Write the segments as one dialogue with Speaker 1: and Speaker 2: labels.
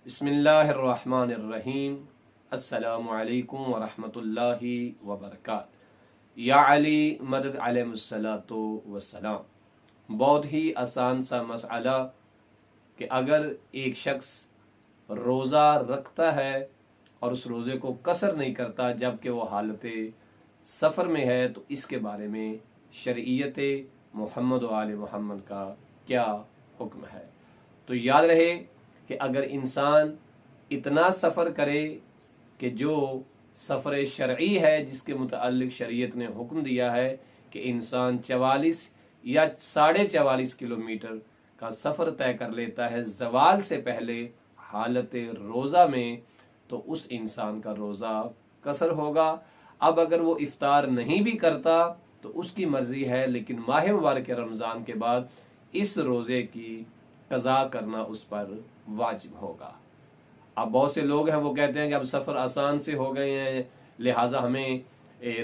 Speaker 1: बिस्मिल्लाहिर्रहमानिर्रहीम। अस्सलामु अलैकुम वरहमतुल्लाहि वबरकात। या अली मदद अलैहिस्सलातु वस्सलाम। बहुत ही आसान सा मसला कि अगर एक शख्स रोज़ा रखता है और उस रोज़े को कसर नहीं करता जबकि वो हालत सफ़र में है, तो इसके बारे में शरीयत मोहम्मद व आले मोहम्मद का क्या हुक्म है। तो याद रहे कि अगर इंसान इतना सफ़र करे कि जो सफ़र शरई है, जिसके मुताल्लिक शरीयत ने हुक्म दिया है कि इंसान 44 या 44.5 किलोमीटर का सफ़र तय कर लेता है ज़वाल से पहले हालत रोज़ा में, तो उस इंसान का रोज़ा कसर होगा। अब अगर वो इफ्तार नहीं भी करता तो उसकी मर्ज़ी है, लेकिन माह मुबारक रमज़ान के बाद इस रोज़े की कज़ा करना उस पर वाजिब होगा। अब बहुत से लोग हैं वो कहते हैं कि अब सफ़र आसान से हो गए हैं, लिहाजा हमें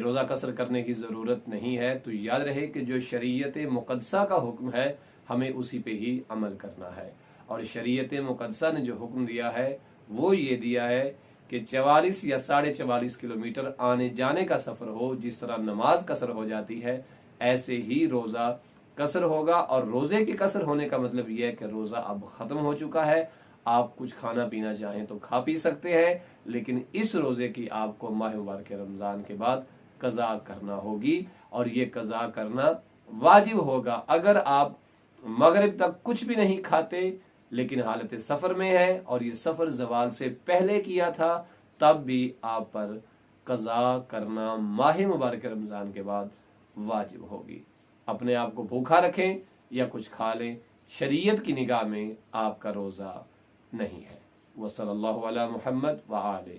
Speaker 1: रोज़ा कसर करने की ज़रूरत नहीं है। तो याद रहे कि जो शरीयत मुक़द्दसा का हुक्म है हमें उसी पे ही अमल करना है। और शरीयत मुक़द्दसा ने जो हुक्म दिया है वो ये दिया है कि 44 या 44.5 किलोमीटर आने जाने का सफ़र हो, जिस तरह नमाज कसर हो जाती है ऐसे ही रोज़ा कसर होगा। और रोज़े के कसर होने का मतलब यह है कि रोज़ा अब ख़त्म हो चुका है, आप कुछ खाना पीना चाहें तो खा पी सकते हैं, लेकिन इस रोज़े की आपको माह मुबारक रमज़ान के बाद कज़ा करना होगी और ये कज़ा करना वाजिब होगा। अगर आप मगरिब तक कुछ भी नहीं खाते लेकिन हालत सफ़र में है और ये सफ़र ज़वाल से पहले किया था, तब भी आप पर कज़ा करना माह मुबारक रमज़ान के बाद वाजिब होगी। अपने आप को भूखा रखें या कुछ खा लें, शरीयत की निगाह में आपका रोज़ा नहीं है। वसल्लल्लाहु अला मुहम्मद व आले